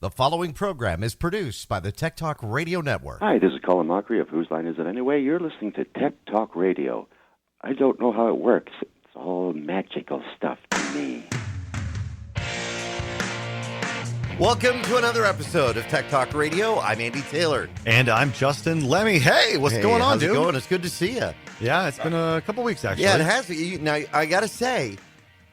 The following program is produced by the Tech Talk Radio Network. Hi, this is Colin Mockery of Whose Line Is It Anyway? You're listening to Tech Talk Radio. I don't know how it works. It's all magical stuff to me. Welcome to another episode of Tech Talk Radio. I'm Andy Taylor. And I'm Justin Lemmy. Hey, what's going on, how's dude? it going? It's good to see you. Yeah, it's been a couple weeks, actually. Yeah, it has. Now, I got to say,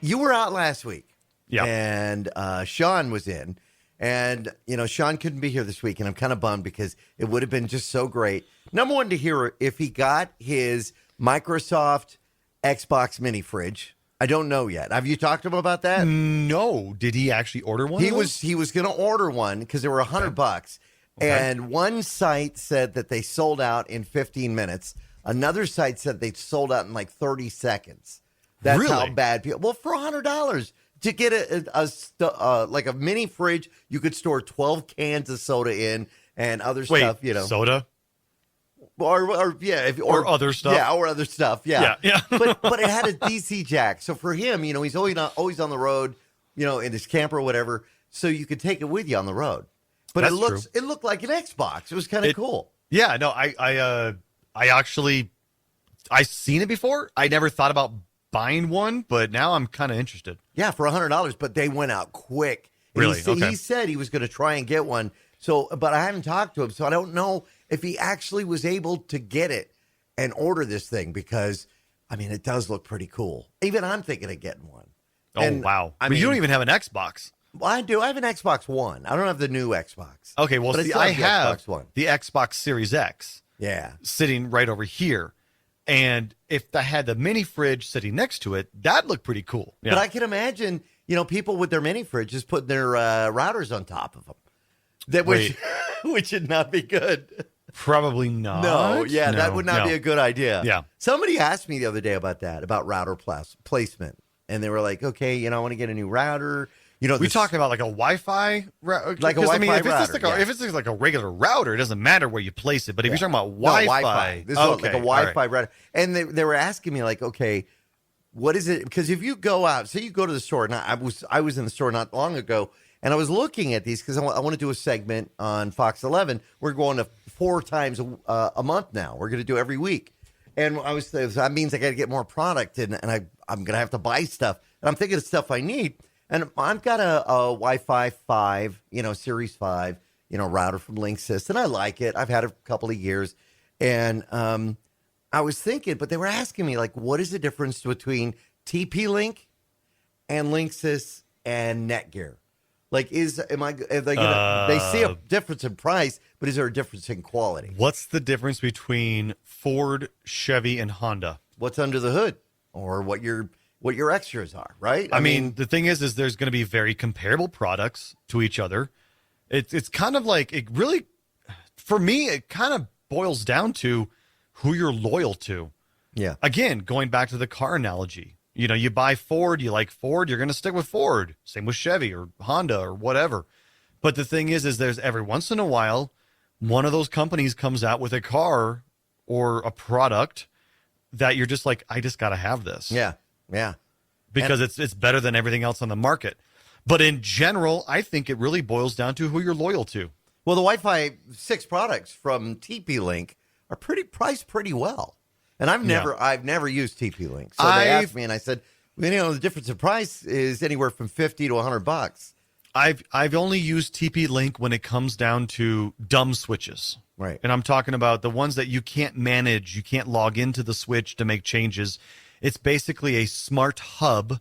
you were out last week. Yeah. And Shawn was in. And, you know, Shawn couldn't be here this week, and I'm kind of bummed because it would have been just so great. Number one, to hear if he got his Microsoft Xbox mini fridge. I don't know yet. Have you talked to him about that? No. Did he actually order one? He was going to order one because they were $100. Okay. And one site said that they sold out in 15 minutes. Another site said they sold out in like 30 seconds. That's really? How bad people. Well, for $100 to get like a mini fridge, you could store 12 cans of soda in and other stuff. You know, soda. Or other stuff. Yeah, or other stuff. Yeah. Yeah. but it had a DC jack. So for him, you know, he's always on the road, you know, in his camper or whatever. So you could take it with you on the road. But That's it looked like an Xbox. It was kind of cool. Yeah, no, I seen it before. I never thought about buying one, but now I'm kind of interested. Yeah, for $100, but they went out quick. And Really? He said he was going to try and get one. So, but I haven't talked to him, so I don't know if he actually was able to get it and order this thing because, I mean, it does look pretty cool. Even I'm thinking of getting one. Oh, And, wow. I But mean, you don't even have an Xbox. Well, I do. I have an Xbox One. I don't have the new Xbox. Okay, well, But see, still I the have Xbox One. the Xbox Series X Yeah. sitting right over here. And if I had the mini fridge sitting next to it, that'd look pretty cool. Yeah. But I can imagine, you know, people with their mini fridges putting their routers on top of them. Which would not be good. Probably not. No, yeah, that would not no. be a good idea. Yeah. Somebody asked me the other day about that, about router placement. And they were like, okay, you know, I want to get a new router. You know, We talking about like a Wi-Fi router? Like a Wi-Fi router, If it's like a regular router, it doesn't matter where you place it. But if you're talking about No, Wi-Fi. This is like a Wi-Fi router. And they were asking me like, okay, what is it? Because if you go out, say you go to the store, and I was in the store not long ago, and I was looking at these because I want to do a segment on Fox 11. We're going to 4 times a month now. We're going to do every week. And that means I got to get more product, and I'm going to have to buy stuff. And I'm thinking of stuff I need. And I've got a Wi-Fi 5, you know, Series 5, you know, router from Linksys, and I like it. I've had it a couple of years. And I was thinking, but they were asking me, like, what is the difference between TP-Link and Linksys and Netgear? Like, they see a difference in price, but is there a difference in quality? What's the difference between Ford, Chevy, and Honda? What's under the hood, or what your extras are, right? I mean, the thing is there's going to be very comparable products to each other. It's kind of like, it really, for me, it kind of boils down to who you're loyal to. Yeah. Again, going back to the car analogy, you know, you buy Ford, you like Ford, you're going to stick with Ford. Same with Chevy or Honda or whatever. But the thing is there's every once in a while, one of those companies comes out with a car or a product that you're just like, I just got to have this. Yeah. Yeah. Because it's better than everything else on the market. But in general, I think it really boils down to who you're loyal to. Well, the Wi-Fi 6 products from TP-Link are priced pretty well. And I've never used TP-Link. So they asked me, and I said, well, you know, the difference in price is anywhere from $50 to $100. I've only used TP-Link when it comes down to dumb switches. Right. And I'm talking about the ones that you can't manage. You can't log into the switch to make changes. It's basically a smart hub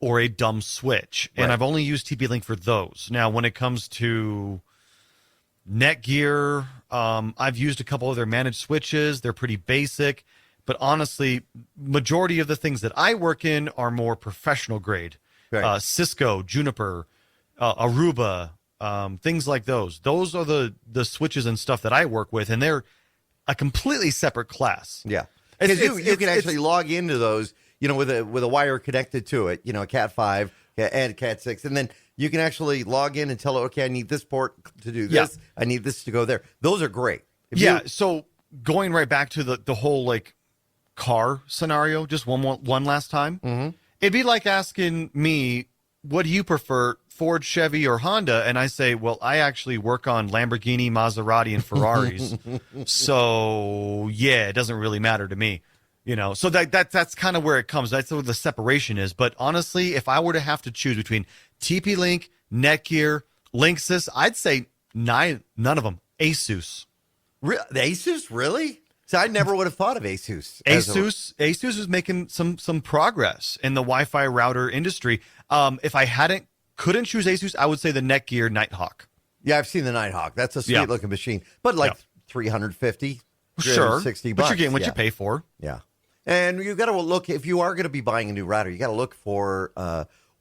or a dumb switch. Right. And I've only used TP-Link for those. Now, when it comes to Netgear, I've used a couple of their managed switches. They're pretty basic. But honestly, majority of the things that I work in are more professional grade. Right. Cisco, Juniper, Aruba, things like those. Those are the switches and stuff that I work with, and they're a completely separate class. Yeah. Because you can actually log into those, you know, with a wire connected to it, you know, a Cat 5 and Cat 6, and then you can actually log in and tell it, okay, I need this port to do this. Yeah. I need this to go there. Those are great. So going right back to the whole like car scenario, just one last time, it'd be like asking me, what do you prefer, Ford, Chevy, or Honda, and I say, well, I actually work on Lamborghini, Maserati, and Ferraris. So yeah, it doesn't really matter to me. So that's kind of where it comes. That's where the separation is. But honestly, if I were to have to choose between TP-Link, Netgear, Linksys, I'd say none of them. Asus. Asus, really? So I never would have thought of Asus. Asus is making some progress in the Wi-Fi router industry. If I couldn't choose Asus, I would say the Netgear Nighthawk. Yeah, I've seen the Nighthawk. That's a sweet looking machine, but like 350, sure, $60. But you're getting what you pay for. Yeah, and you got to look if you are going to be buying a new router. You got to look for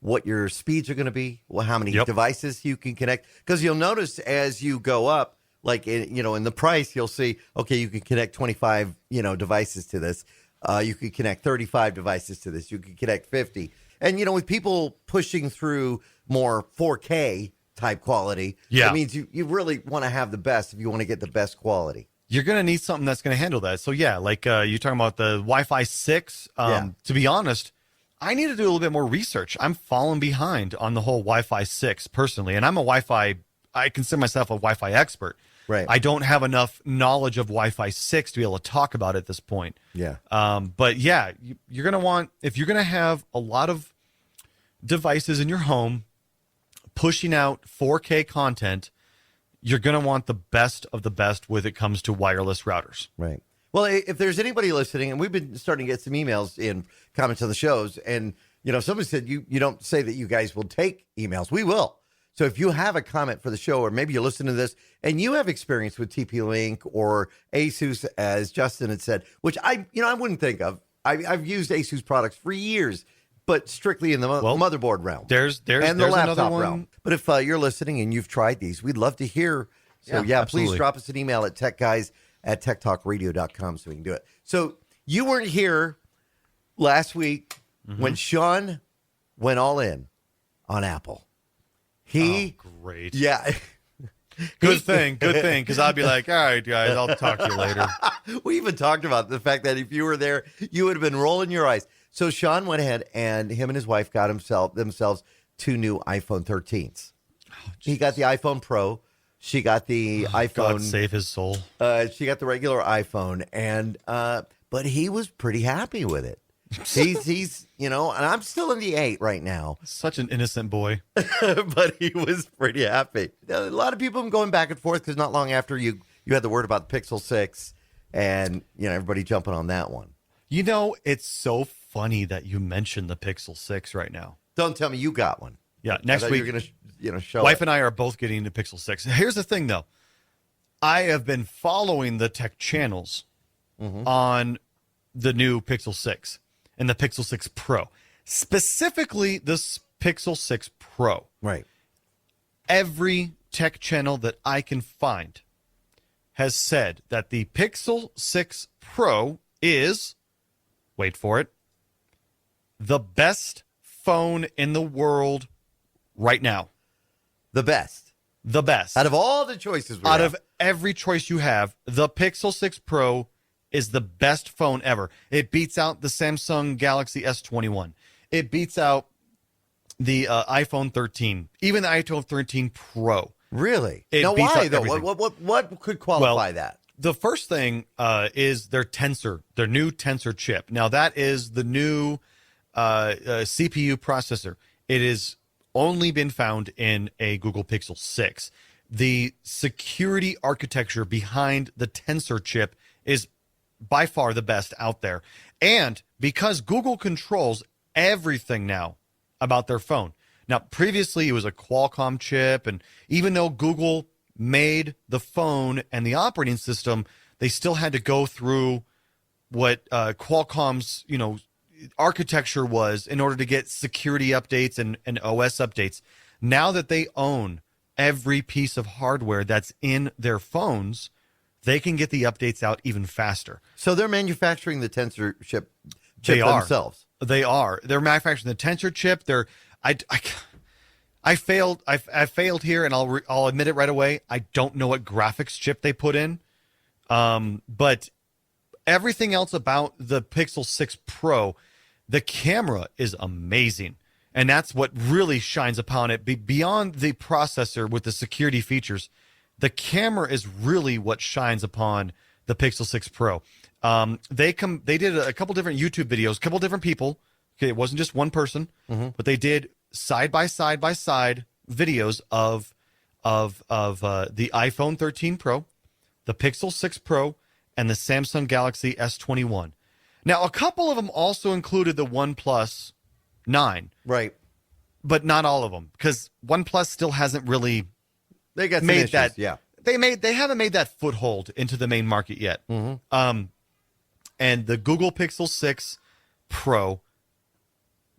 what your speeds are going to be, how many devices you can connect, because you'll notice as you go up. Like, in the price, you'll see, okay, you can connect 25, devices to this. You can connect 35 devices to this. You can connect 50. And, with people pushing through more 4K type quality, it means you really want to have the best if you want to get the best quality. You're going to need something that's going to handle that. So, yeah, like you're talking about the Wi-Fi 6. To be honest, I need to do a little bit more research. I'm falling behind on the whole Wi-Fi 6 personally. And I consider myself a Wi-Fi expert. Right. I don't have enough knowledge of Wi-Fi 6 to be able to talk about it at this point. Yeah. But yeah, you're going to want, if you're going to have a lot of devices in your home pushing out 4K content, you're going to want the best of the best when it comes to wireless routers. Right. Well, if there's anybody listening, and we've been starting to get some emails in comments on the shows, and, somebody said you don't say that you guys will take emails. We will. So if you have a comment for the show, or maybe you listen to this and you have experience with TP-Link or Asus, as Justin had said, which I wouldn't think of. I've used Asus products for years, but strictly in the motherboard realm. There's and the laptop one. realm. But if you're listening and you've tried these, we'd love to hear. So please drop us an email at techguys@techtalkradio.com so we can do it. So you weren't here last week when Shawn went all in on Apple. Great. Yeah. Good thing, because I'd be like, all right, guys, I'll talk to you later. We even talked about the fact that if you were there, you would have been rolling your eyes. So Shawn went ahead and him and his wife got themselves 2 new iPhone 13s. He got the iPhone Pro. She got the iPhone. God save his soul. She got the regular iPhone, and but he was pretty happy with it. He's and I'm still in the 8 right now. Such an innocent boy. But he was pretty happy. A lot of people have been going back and forth because not long after you had the word about the Pixel 6 and, everybody jumping on that one. It's so funny that you mentioned the Pixel 6 right now. Don't tell me you got one. Yeah, next week you're going to show Wife it. and I are both getting the Pixel 6. Here's the thing, though. I have been following the tech channels on the new Pixel 6 and the Pixel 6 Pro. Specifically, this Pixel 6 Pro. Right. Every tech channel that I can find has said that the Pixel 6 Pro is, wait for it, the best phone in the world right now. The best. The best. Out of all the choices we Out have. of every choice you have, the Pixel 6 Pro is the best phone ever. It beats out the Samsung Galaxy S21. It beats out the iPhone 13, even the iPhone 13 Pro. Really? It now, beats why, out though? everything. What could qualify that? The first thing is their new Tensor chip. Now, that is the new CPU processor. It has only been found in a Google Pixel 6. The security architecture behind the Tensor chip is by far the best out there. And because Google controls everything now about their phone. Now, previously it was a Qualcomm chip, and even though Google made the phone and the operating system, they still had to go through what Qualcomm's, architecture was in order to get security updates and OS updates. Now that they own every piece of hardware that's in their phones, they can get the updates out even faster. So they're manufacturing the Tensor chip They are. themselves. They are. They're manufacturing the Tensor chip. I failed here, and I'll admit it right away. I don't know what graphics chip they put in, but everything else about the Pixel 6 Pro, the camera is amazing. And that's what really shines upon it. Beyond the processor with the security features, the camera is really what shines upon the Pixel 6 Pro. They did a couple different YouTube videos, a couple different people. Okay, it wasn't just one person, but they did side by side videos of the iPhone 13 Pro, the Pixel 6 Pro, and the Samsung Galaxy S21. Now, a couple of them also included the OnePlus 9. Right. But not all of them, because OnePlus still hasn't really They got some made issues, that. yeah. They haven't made that foothold into the main market yet. And the Google Pixel 6 Pro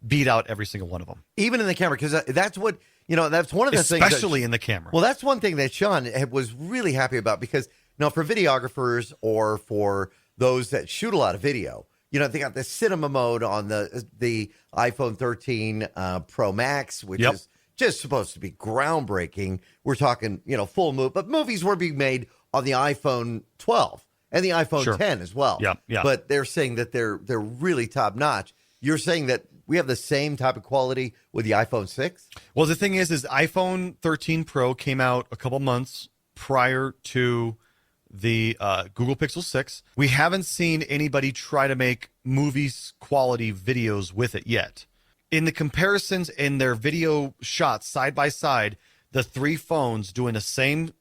beat out every single one of them. Even in the camera, because that's what, that's one of the things. Especially in the camera. Well, that's one thing that Shawn was really happy about, because, for videographers or for those that shoot a lot of video, they got the cinema mode on the iPhone 13 Pro Max, which is just supposed to be groundbreaking. We're talking, full move, but movies were being made on the iPhone 12 and the iPhone 10 as well. Yeah. But they're saying that they're really top notch. You're saying that we have the same type of quality with the iPhone 6? Well, the thing is iPhone 13 Pro came out a couple months prior to the Google Pixel 6. We haven't seen anybody try to make movies quality videos with it yet. In the comparisons in their video shots side by side, the three phones doing the same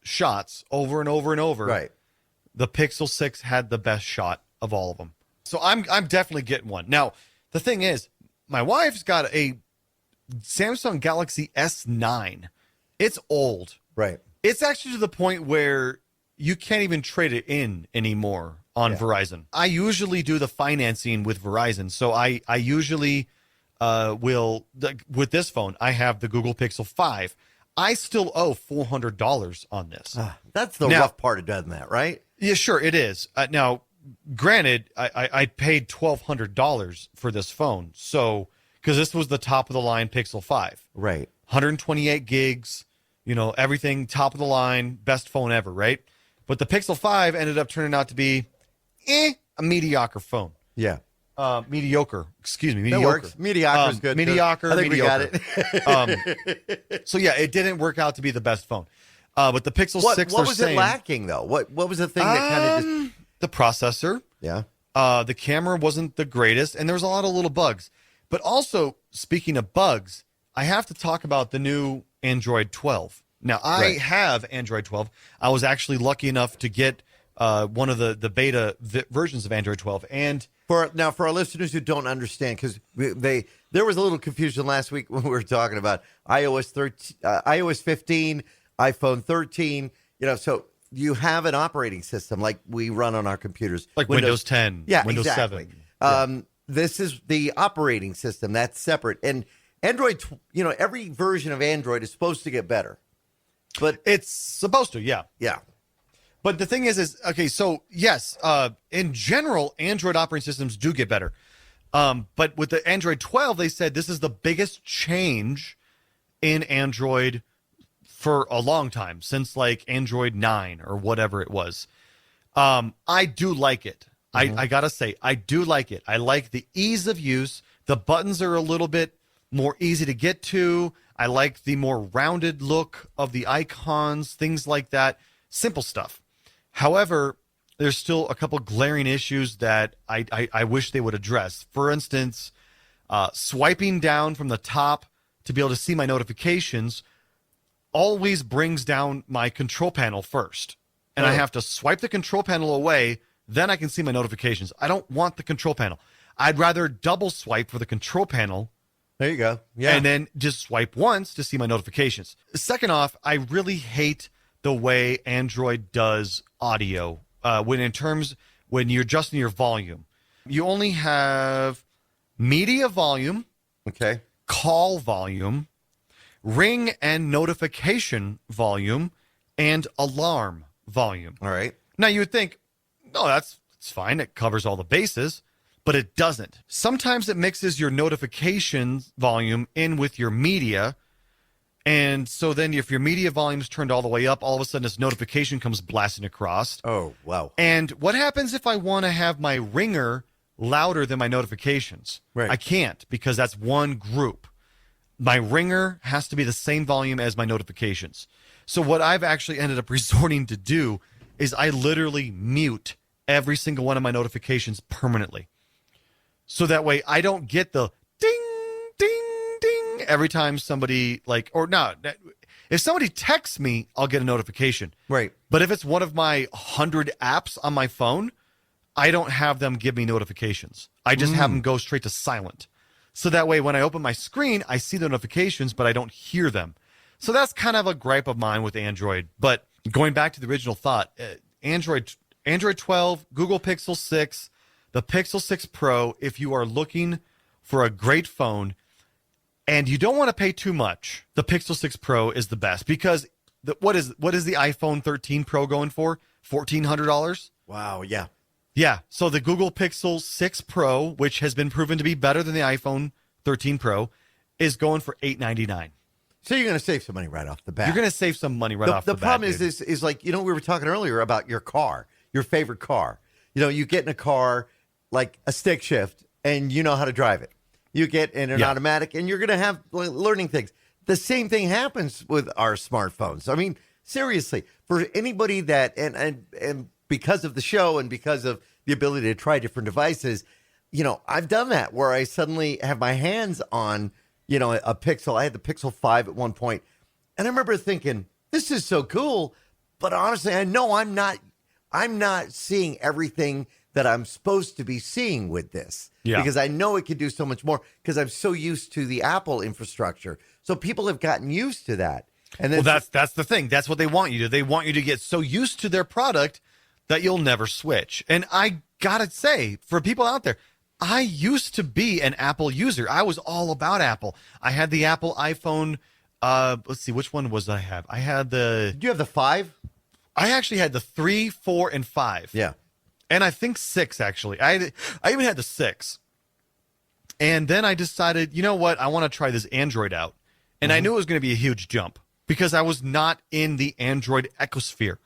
shots over and over and over. Right. The Pixel 6 had the best shot of all of them. So I'm definitely getting one. Now, the thing is, my wife's got a Samsung Galaxy S9. It's old. Right. It's actually to the point where you can't even trade it in anymore on Verizon. I usually do the financing with Verizon. So I usually will, with this phone, I have the Google Pixel 5. I still owe $400 on this. That's the rough part of doing that, right? Yeah, sure, it is. Now, granted, I paid $1,200 for this phone. So, because this was the top of the line Pixel 5. Right. 128 gigs, everything top of the line, best phone ever, right? But the Pixel 5 ended up turning out to be a mediocre phone. Yeah. Mediocre. Excuse me. That Mediocre. works. Mediocre is good. Mediocre. I think mediocre. we got it. So, yeah, it didn't work out to be the best phone. But the Pixel 6, what was it lacking, though? What was the thing that kind of just... The processor. Yeah. The camera wasn't the greatest, and there was a lot of little bugs. But also, speaking of bugs, I have to talk about the new Android 12. Now, I have Android 12. I was actually lucky enough to get one of the beta versions of Android 12. And for our listeners who don't understand, because there was a little confusion last week when we were talking about iOS 15, iPhone 13. So you have an operating system like we run on our computers, like Windows 10, Windows exactly. 7. This is the operating system that's separate, and Android. Every version of Android is supposed to get better. But it's supposed to, yeah. But the thing is okay, so yes, in general, Android operating systems do get better. But with the Android 12, they said this is the biggest change in Android for a long time, since like Android 9 or whatever it was. I do like it. I gotta say, I do like it. I like the ease of use. The buttons are a little bit more easy to get to. I like the more rounded look of the icons, things like that. Simple stuff. However, there's still a couple glaring issues that I wish they would address. For instance, swiping down from the top to be able to see my notifications always brings down my control panel first. And I have to swipe the control panel away, then I can see my notifications. I don't want the control panel. I'd rather double swipe for the control panel. There you go. Yeah. And then just swipe once to see my notifications. Second off, I really hate the way Android does audio when you're adjusting your volume. You only have media volume, okay, call volume, ring and notification volume, and alarm volume. All right. Now you would think, no, that's fine. It covers all the bases. But it doesn't. Sometimes it mixes your notifications volume in with your media. And so then if your media volume's turned all the way up, all of a sudden this notification comes blasting across. Oh, wow. And what happens if I want to have my ringer louder than my notifications? Right. I can't, because that's one group. my ringer has to be the same volume as my notifications. So what I've actually ended up resorting to do is I literally mute every single one of my notifications permanently. So that way I don't get the ding, ding, ding every time somebody if somebody texts me, I'll get a notification. Right. But if it's one of my 100 apps on my phone, I don't have them give me notifications. I just have them go straight to silent. So that way, when I open my screen, I see the notifications, but I don't hear them. So that's kind of a gripe of mine with Android. But going back to the original thought, Android 12, Google Pixel 6, the Pixel 6 Pro, if you are looking for a great phone and you don't want to pay too much, the Pixel 6 Pro is the best because what is the iPhone 13 Pro going for? $1,400? Wow, yeah. Yeah, so the Google Pixel 6 Pro, which has been proven to be better than the iPhone 13 Pro, is going for $899. So you're going to save some money right off the bat. You're going to save some money right off the bat. The problem is like, we were talking earlier about your car, your favorite car. You get in a car like a stick shift and you know how to drive it. You get in an automatic and you're going to have learning things. The same thing happens with our smartphones. I mean, seriously, for anybody that, and because of the show and because of the ability to try different devices, I've done that where I suddenly have my hands on, a Pixel. I had the Pixel 5 at one point, and I remember thinking, this is so cool, but honestly, I know I'm not seeing everything that I'm supposed to be seeing with this. Yeah. Because I know it could do so much more because I'm so used to the Apple infrastructure. So people have gotten used to that. And then that's the thing. That's what they want you to. They want you to get so used to their product that you'll never switch. And I gotta say, for people out there, I used to be an Apple user. I was all about Apple. I had the Apple iPhone. Let's see, which one was I have? I had Did you have the 5? I actually had the 3, 4, and 5. Yeah. And I think 6, actually. I even had the 6. And then I decided, you know what? I want to try this Android out. And I knew it was going to be a huge jump because I was not in the Android ecosphere.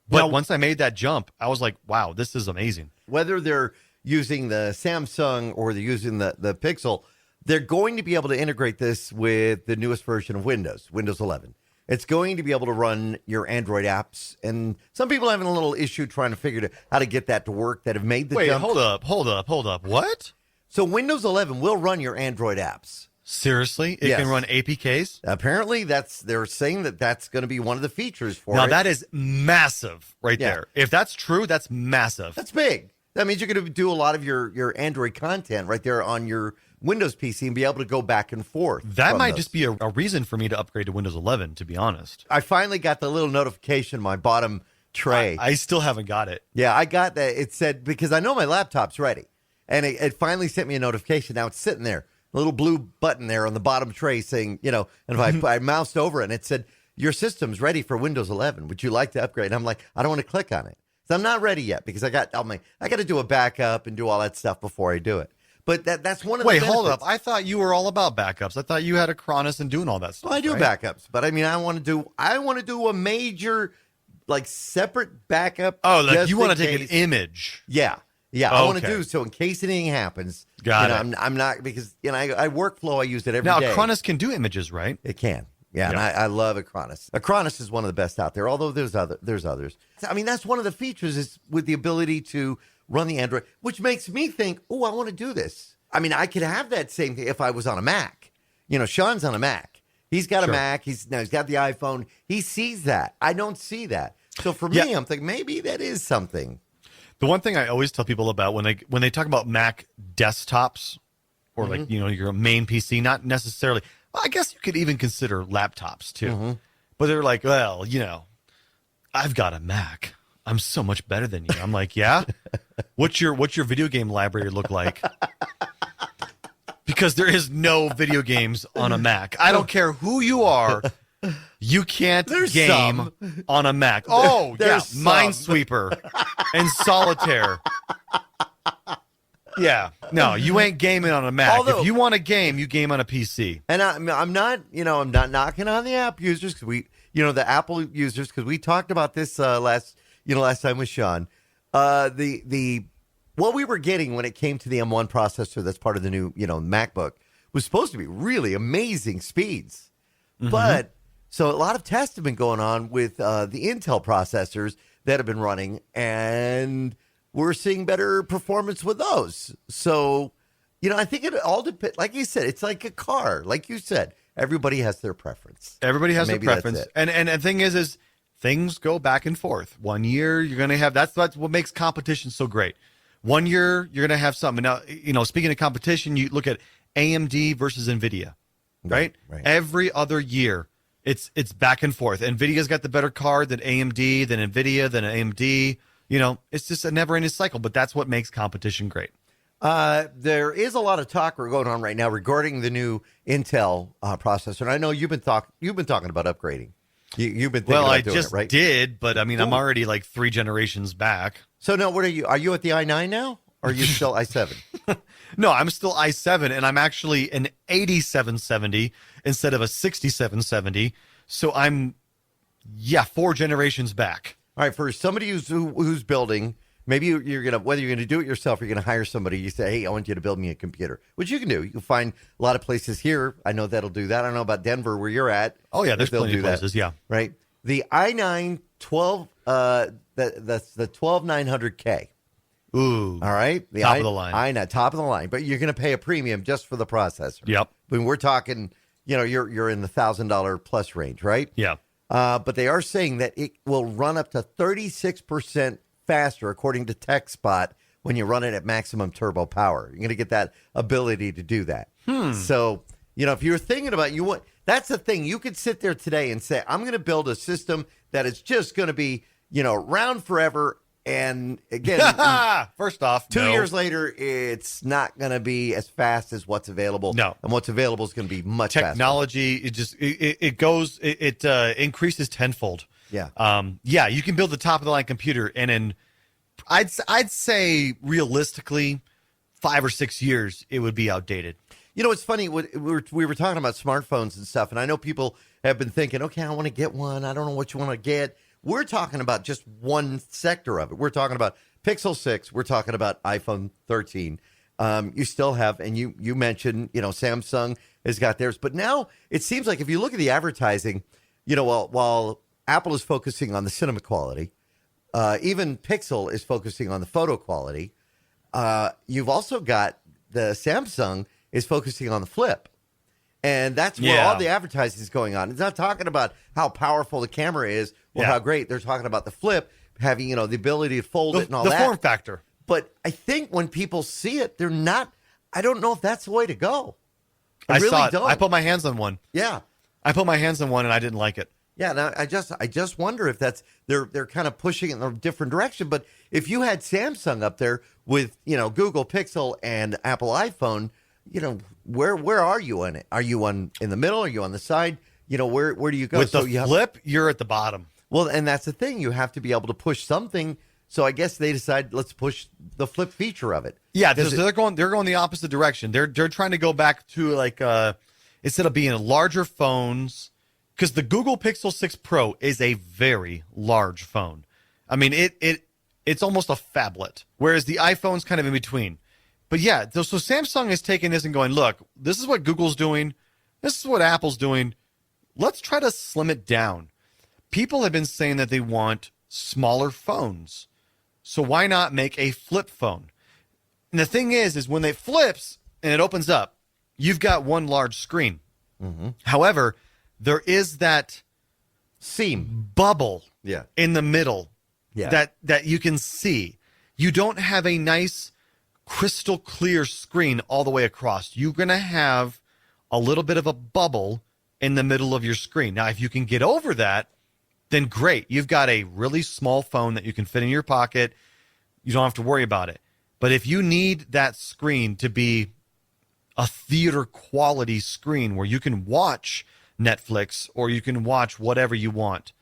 But once I made that jump, I was like, wow, this is amazing. Whether they're using the Samsung or they're using the Pixel, they're going to be able to integrate this with the newest version of Windows 11. It's going to be able to run your Android apps. And some people are having a little issue trying to figure out how to get that to work that have made the jump. Wait, hold up. What? So Windows 11 will run your Android apps. Seriously? It can run APKs? Apparently, they're saying that's going to be one of the features for it. Now, that is massive there. If that's true, that's massive. That's big. That means you're going to do a lot of your Android content right there on your Windows PC and be able to go back and forth. That might just be a reason for me to upgrade to Windows 11, to be honest. I finally got the little notification in my bottom tray. I still haven't got it. Yeah, I got that. It said, because I know my laptop's ready. And it finally sent me a notification. Now it's sitting there, a little blue button there on the bottom tray saying, and if I moused over it and it said, your system's ready for Windows 11. Would you like to upgrade? And I'm like, I don't want to click on it. So I'm not ready yet because I got to do a backup and do all that stuff before I do it. But that's one of the benefits. Hold up. I thought you were all about backups. I thought you had a Cronus and doing all that stuff. Well, I do backups, but I mean, I want to do a major, separate backup. Oh, like you want to take an image. Yeah. Yeah, I want to do so in case anything happens. Got it. I'm not because I workflow. I use it every day. Now, Cronus can do images, right? It can. Yeah, and I love a Cronus. A Cronus is one of the best out there. Although there's others. I mean, that's one of the features is with the ability to run the Android, which makes me think, oh, I want to do this. I mean, I could have that same thing if I was on a Mac. Shawn's on a Mac. He's got a Mac. He's got the iPhone. He sees that. I don't see that. So for me, I'm thinking maybe that is something. The one thing I always tell people about when they talk about Mac desktops or your main PC, not necessarily, well, I guess you could even consider laptops too. But they're like, well, I've got a Mac. I'm so much better than you. I'm like, yeah? What's your video game library look like? Because there is no video games on a Mac. I don't care who you are. You can't game on a Mac. Oh, yeah, Minesweeper and Solitaire. Yeah, no, you ain't gaming on a Mac. If you want a game, you game on a PC. And I'm not knocking on the app users because the Apple users because we talked about this last time with Shawn. The what we were getting when it came to the M1 processor that's part of the new MacBook was supposed to be really amazing speeds. But so a lot of tests have been going on with the Intel processors that have been running, and we're seeing better performance with those. So, I think it all depends. Like you said, it's like a car. Like you said, everybody has their preference. Everybody has their Maybe that's preference. it. And the thing is things go back and forth. One year you're going to have, that's what makes competition so great. One year you're going to have something. Now, speaking of competition, you look at AMD versus NVIDIA, right? Right. Every other year it's back and forth. NVIDIA's got the better card than AMD, than NVIDIA, than AMD. It's just a never-ending cycle, but that's what makes competition great. There is a lot of talk going on right now regarding the new Intel processor. And I know you've been talking about upgrading. You've been thinking about doing it, right? Did, but I mean, I'm already like 3 generations back. So now, what are you? Are you at the i9 now, or are you still i7? No, I'm still i7, and I'm actually an 8770 instead of a 6770. So I'm, 4 generations back. All right, for somebody who's building, maybe you're gonna, whether you're gonna do it yourself or you're gonna hire somebody. You say, hey, I want you to build me a computer, which you can do. You can find a lot of places here. I know that'll do that. I don't know about Denver where you're at. Oh yeah, there's they'll plenty do of places. that, Yeah, right. The i9 12, that's the 12900K. Ooh, All right, the top of the line. i9 top of the line, but you're gonna pay a premium just for the processor. Yep. When we're talking, you're in the $1,000 plus range, right? Yeah. But they are saying that it will run up to 36% faster, according to TechSpot, when you run it at maximum turbo power. You're going to get that ability to do that. So, if you're thinking about that's the thing. You could sit there today and say, I'm going to build a system that is just going to be, around forever. And again, first off, 2 years later, it's not going to be as fast as what's available. No. And what's available is going to be much technology, it increases tenfold. faster. Yeah, you can build the top of the line computer, and in I'd say realistically, 5 or 6 years, it would be outdated. It's funny. We were talking about smartphones and stuff, and I know people have been thinking, okay, I want to get one. I don't know what you want to get. We're talking about just one sector of it. We're talking about Pixel 6. We're talking about iPhone 13. You still have, and you mentioned, Samsung has got theirs. But now it seems like if you look at the advertising, while Apple is focusing on the cinema quality, even Pixel is focusing on the photo quality. You've also got the Samsung is focusing on the flip. And that's where all the advertising is going on. It's not talking about how powerful the camera is or how great. They're talking about the flip, having, the ability to fold it and all that. The form factor. But I think when people see it, they're not, I don't know if that's the way to go. I really saw it. don't. I put my hands on one. Yeah. I put my hands on one, and I didn't like it. Yeah, now I just wonder if that's they're kind of pushing it in a different direction. But if you had Samsung up there with Google Pixel and Apple iPhone, where are you on it? Are you in the middle? Are you on the side? Where do you go? With the flip, you're at the bottom. Well, and that's the thing. You have to be able to push something. So I guess they decide let's push the flip feature of it. Yeah, they're going the opposite direction. They're trying to go back to instead of being larger phones, because the Google Pixel 6 Pro is a very large phone. I mean, it's almost a phablet, whereas the iPhone's kind of in between. But yeah, so Samsung is taking this and going, look, this is what Google's doing. This is what Apple's doing. Let's try to slim it down. People have been saying that they want smaller phones. So why not make a flip phone? And the thing is when it flips and it opens up, you've got one large screen. Mm-hmm. However, there is that seam bubble Yeah. in the middle Yeah. that you can see. You don't have a nice crystal clear screen all the way across. You're going to have a little bit of a bubble in the middle of your screen. Now, if you can get over that, then great. You've got a really small phone that you can fit in your pocket. You don't have to worry about it. But if you need that screen to be a theater quality screen where you can watch Netflix or you can watch whatever you want,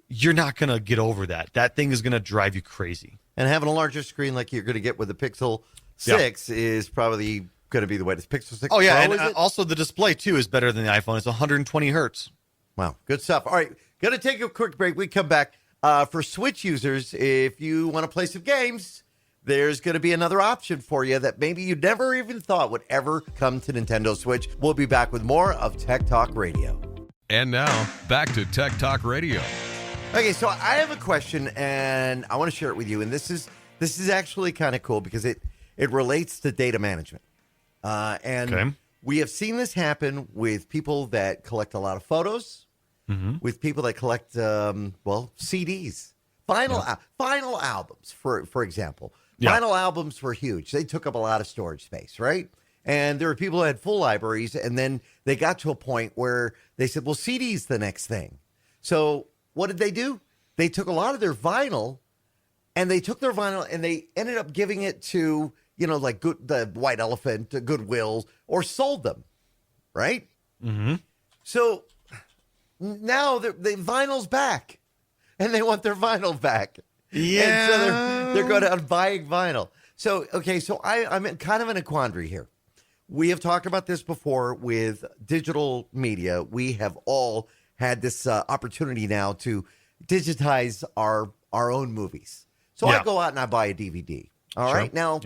you're not going to get over that. That thing is going to drive you crazy. And having a larger screen like you're going to get with the Pixel 6 is probably going to be the way. It's Pixel 6 Oh, yeah. Pro, And is it? also the display, too, is better than the iPhone. It's 120 hertz. Wow, good stuff. All right, going to take a quick break. We come back. For Switch users, if you want to play some games, there's going to be another option for you that maybe you never even thought would ever come to Nintendo Switch. We'll be back with more of Tech Talk Radio. And now, back to Tech Talk Radio. Okay, so I have a question, and I want to share it with you. And this is actually kind of cool because it relates to data management. And we have seen this happen with people that collect a lot of photos, with people that collect, CDs, vinyl albums, for example. Yeah. Vinyl albums were huge. They took up a lot of storage space, right? And there were people who had full libraries, and then they got to a point where they said, well, CD's the next thing. So what did they do? They took a lot of their vinyl, and they ended up giving it to, like the White Elephant, to Goodwill, or sold them, right? Mm-hmm. So now the vinyl's back, and they want their vinyl back. Yeah. And so they're going out buying vinyl. So, okay, so I'm kind of in a quandary here. We have talked about this before with digital media. We have all had this opportunity now to digitize our own movies. So I go out and I buy a DVD. All right. Now,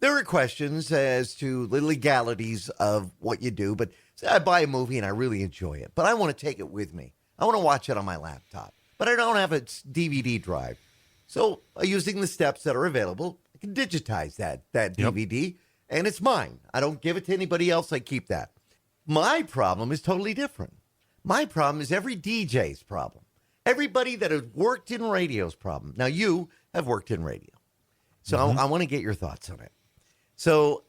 there are questions as to the legalities of what you do, but say I buy a movie and I really enjoy it, but I want to take it with me. I want to watch it on my laptop, but I don't have a DVD drive. So using the steps that are available, I can digitize that DVD, and it's mine. I don't give it to anybody else. I keep that. My problem is totally different. My problem is every DJ's problem. Everybody that has worked in radio's problem. Now, you have worked in radio, so I want to get your thoughts on it. So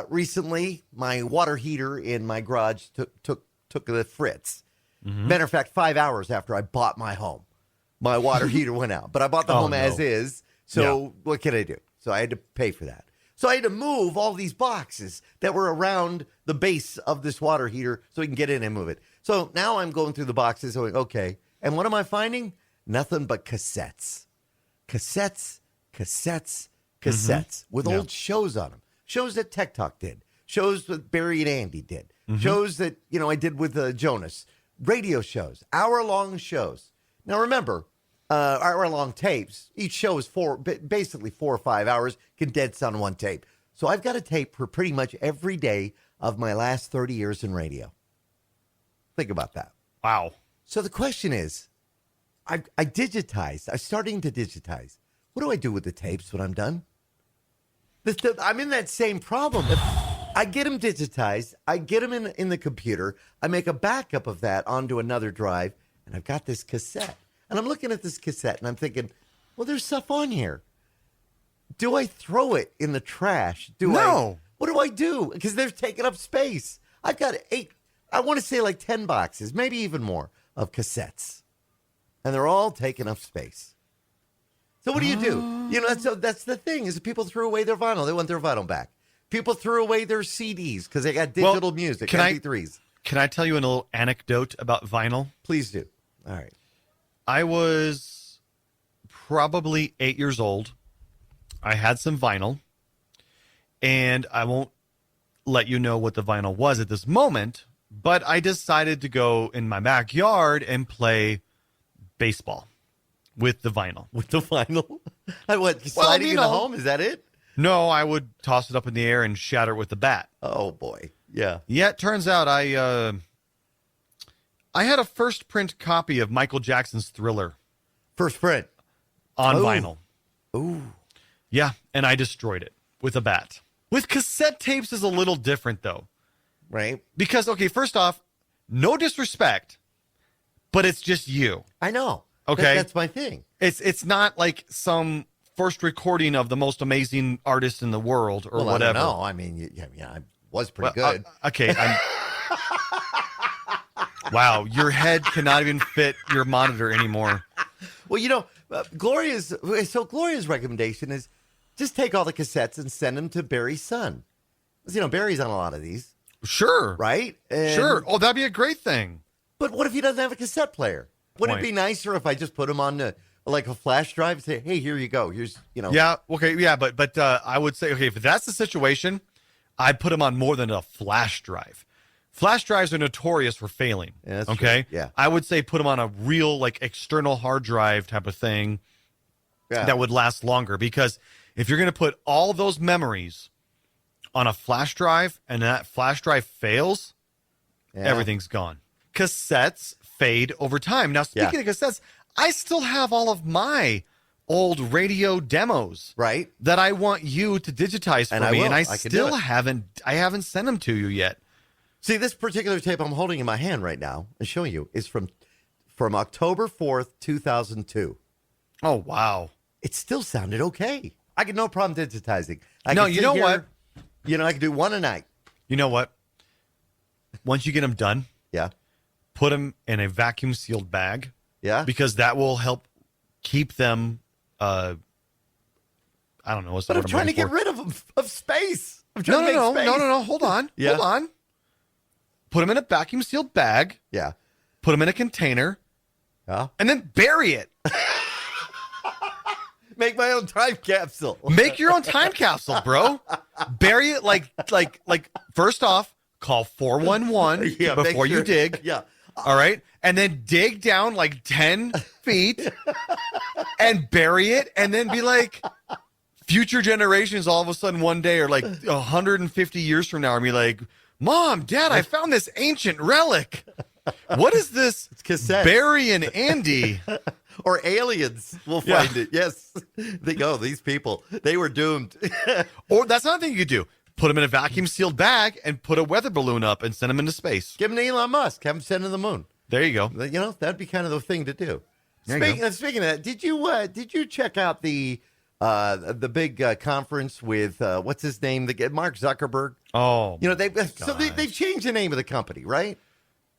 recently, my water heater in my garage took the fritz. Matter of fact, 5 hours after I bought my home, my water heater went out. But I bought the home as is, so what can I do? So I had to pay for that. So I had to move all these boxes that were around the base of this water heater so we can get in and move it. So now I'm going through the boxes going, okay. And what am I finding? Nothing but cassettes. Cassettes with old shows on them. Shows that Tech Talk did. Shows that Barry and Andy did. Shows that, I did with Jonas. Radio shows. Hour-long shows. Now remember, hour-long tapes. Each show is basically 4 or 5 hours condensed on one tape. So I've got a tape for pretty much every day of my last 30 years in radio. Think about that. Wow. So the question is, I digitized. I'm starting to digitize. What do I do with the tapes when I'm done? I'm in that same problem. I get them digitized. I get them in the computer. I make a backup of that onto another drive, and I've got this cassette. And I'm looking at this cassette, and I'm thinking, well, there's stuff on here. Do I throw it in the trash? No. What do I do? Because they're taking up space. I've got 10 boxes, maybe even more, of cassettes. And they're all taking up space. So what do? That's the thing, is that people threw away their vinyl. They want their vinyl back. People threw away their CDs because they got digital music, MP3s. Can I tell you a little anecdote about vinyl? Please do. All right. I was probably 8 years old. I had some vinyl, and I won't let you know what the vinyl was at this moment, but I decided to go in my backyard and play baseball with the vinyl. With the vinyl? Sliding in the home? Is that it? No, I would toss it up in the air and shatter it with the bat. Oh, boy. Yeah. Yeah, it turns out I had a first print copy of Michael Jackson's Thriller. First print. On vinyl. Ooh. Yeah, and I destroyed it with a bat. With cassette tapes is a little different, though. Right. Because, okay, first off, no disrespect, but it's just you. I know. Okay? That's my thing. It's not like some first recording of the most amazing artist in the world or whatever. No, I mean, I was pretty good. Okay. Wow, your head cannot even fit your monitor anymore. Well, Gloria's recommendation is just take all the cassettes and send them to Barry's son. Because, Barry's on a lot of these. Sure. Right? Sure. Oh, that'd be a great thing. But what if he doesn't have a cassette player? Wouldn't it be nicer if I just put him on like a flash drive and say, hey, here you go. Here's, Yeah, okay, yeah, but I would say, okay, if that's the situation, I'd put him on more than a flash drive. Flash drives are notorious for failing. Yeah, that's okay? True. Yeah. I would say put them on a real, external hard drive type of thing that would last longer. Because If you're going to put all those memories on a flash drive and that flash drive fails, everything's gone. Cassettes fade over time. Now, speaking of cassettes, I still have all of my old radio demos that I want you to digitize for me, and I still haven't sent them to you yet. See, this particular tape I'm holding in my hand right now and showing you is from October 4th, 2002. Oh, wow. It still sounded okay. I had no problem digitizing. You know what? I could do one a night. You know what? Once you get them done, put them in a vacuum sealed bag. Yeah. Because that will help keep them, I don't know. But I'm trying to get rid of them, of space. I'm trying to make space. No. Hold on. Hold on. Put them in a vacuum sealed bag. Yeah. Put them in a container. Yeah. And then bury it. Make my own time capsule. Make your own time capsule, bro. Bury it like first off, call 411 before you dig. Yeah. All right. And then dig down like 10 feet and bury it. And then be like, future generations all of a sudden one day, or like 150 years from now, are be like, Mom, Dad, I found this ancient relic. What is this? It's cassettes. Barry and Andy. Or aliens will find it. Yes. They go, these people, they were doomed. Or that's another thing you could do. Put them in a vacuum sealed bag and put a weather balloon up and send them into space. Give them to Elon Musk. Have them send to the moon. There you go. That'd be kind of the thing to do. Speaking of that, did you check out the big conference with what's his name? Mark Zuckerberg. Oh, they've changed the name of the company, right?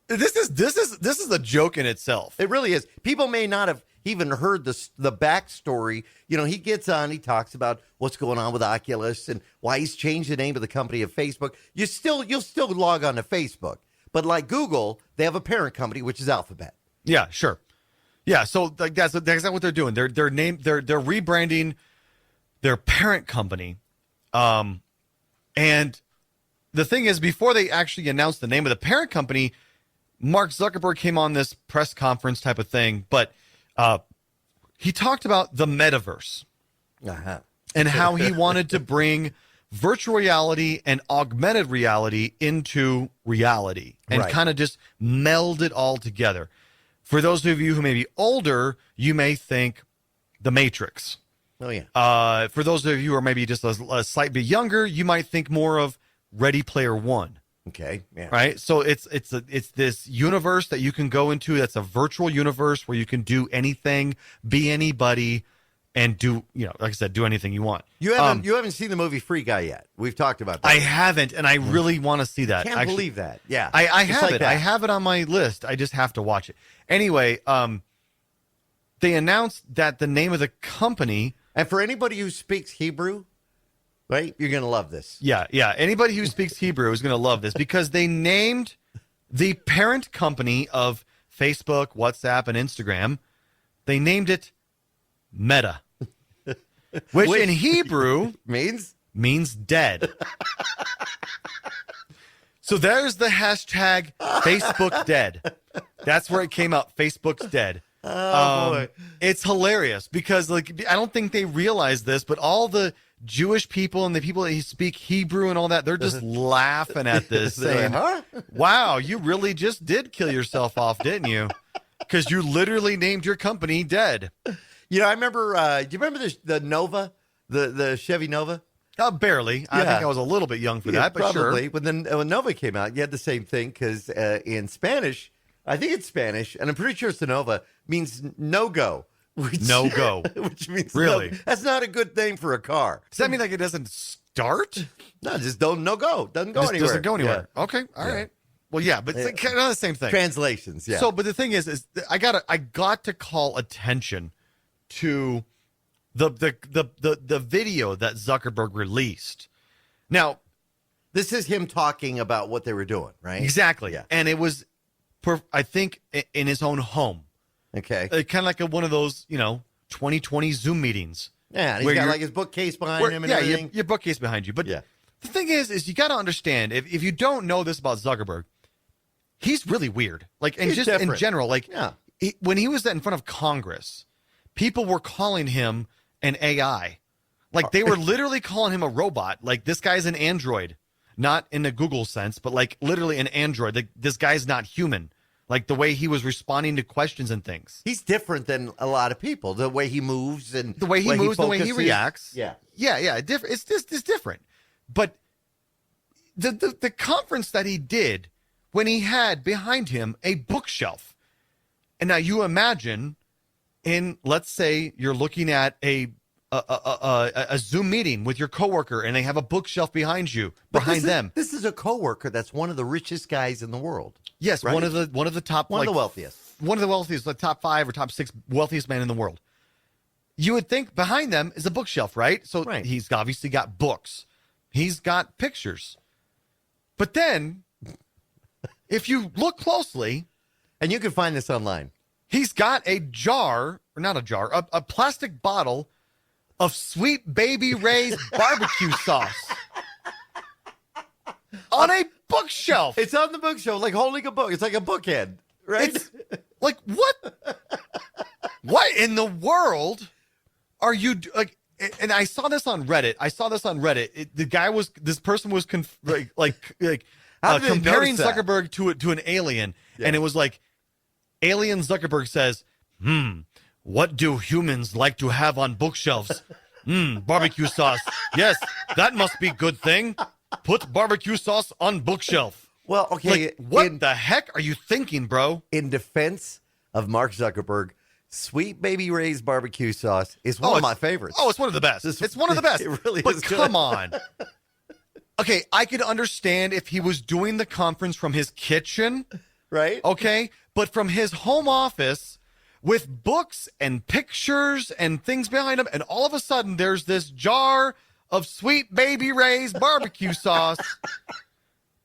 This is a joke in itself. It really is. People may not have even heard the backstory. He gets on, he talks about what's going on with Oculus and why he's changed the name of the company of Facebook. You'll still log on to Facebook, but like Google, they have a parent company which is Alphabet. Yeah, sure. Yeah, so like that's exactly what they're doing. They're rebranding their parent company, and the thing is, before they actually announced the name of the parent company, Mark Zuckerberg came on this press conference type of thing, but he talked about the metaverse and how he wanted to bring virtual reality and augmented reality into reality and kind of just meld it all together. For those of you who may be older, you may think The Matrix. Oh, yeah. For those of you who are maybe just a slight bit younger, you might think more of Ready Player One. Okay. Yeah. Right. So it's this universe that you can go into. That's a virtual universe where you can do anything, be anybody, and do, like I said, do anything you want. You haven't seen the movie Free Guy yet. We've talked about that. I haven't, and I really want to see that. Can't believe that. Yeah. I have it. I have it on my list. I just have to watch it. Anyway, they announced that the name of the company. And for anybody who speaks Hebrew, right, you're going to love this. Yeah. Anybody who speaks Hebrew is going to love this because they named the parent company of Facebook, WhatsApp, and Instagram. They named it Meta, which in Hebrew means dead. So there's the hashtag Facebook dead. That's where it came out. Facebook's dead. Boy. It's hilarious because I don't think they realize this, but all the Jewish people and the people that speak Hebrew and all that, they're just laughing at this saying, wow, you really just did kill yourself off, didn't you? Because you literally named your company dead. I remember, do you remember the Nova, the Chevy Nova? Barely. I think I was a little bit young for that, but probably. sure. When Nova came out, you had the same thing because in Spanish, I think it's Spanish, and I'm pretty sure it's the Nova, means no-go. No-go. Which means really? No, that's not a good thing for a car. Does that mean like it doesn't start? No, just no-go. Doesn't go anywhere. Doesn't go anywhere. Yeah. Okay, all right. Well, yeah, but it's kind of the same thing. Translations, yeah. So, but the thing is I got to call attention to the video that Zuckerberg released. Now, this is him talking about what they were doing, right? Exactly. Yeah. And it was, I think, in his own home. Okay. Kind of like one of those, 2020 Zoom meetings. Yeah, and he's got like his bookcase behind him and everything. Your bookcase behind you. But the thing is you got to understand, if you don't know this about Zuckerberg, he's really weird. And just different. In general, when he was in front of Congress, people were calling him an AI. Like they were literally calling him a robot. Like this guy's an android, not in a Google sense, but like literally an android. Like this guy's not human. Like the way he was responding to questions and things. He's different than a lot of people. The way he moves and The way he moves, the way he reacts. Yeah. Yeah. It's different. But the conference that he did when he had behind him a bookshelf. And now you imagine let's say you're looking at a Zoom meeting with your coworker and they have a bookshelf behind them. This is a coworker that's one of the richest guys in the world. Yes, right? one of the top, one of the wealthiest. One of the wealthiest, like top 5 or top 6 wealthiest men in the world. You would think behind them is a bookshelf, right? So he's obviously got books. He's got pictures. But then, if you look closely, and you can find this online, he's got a plastic bottle of Sweet Baby Ray's barbecue sauce on a bookshelf. It's on the bookshelf, like holding a book. It's like a bookend, right? It's like, what? What in the world are you like? And I saw this on Reddit. This person was comparing Zuckerberg to an alien, and it was like, Alien Zuckerberg says, what do humans like to have on bookshelves? Barbecue sauce. Yes, that must be good thing. Put barbecue sauce on bookshelf. Well, okay. Like, what the heck are you thinking, bro? In defense of Mark Zuckerberg, Sweet Baby Ray's barbecue sauce is one of my favorites. Oh, it's one of the best. It's one of the best. It really but is. Come on. Okay, I could understand if he was doing the conference from his kitchen, right? Okay, but from his home office with books and pictures and things behind him, and all of a sudden there's this jar of Sweet Baby Ray's barbecue sauce.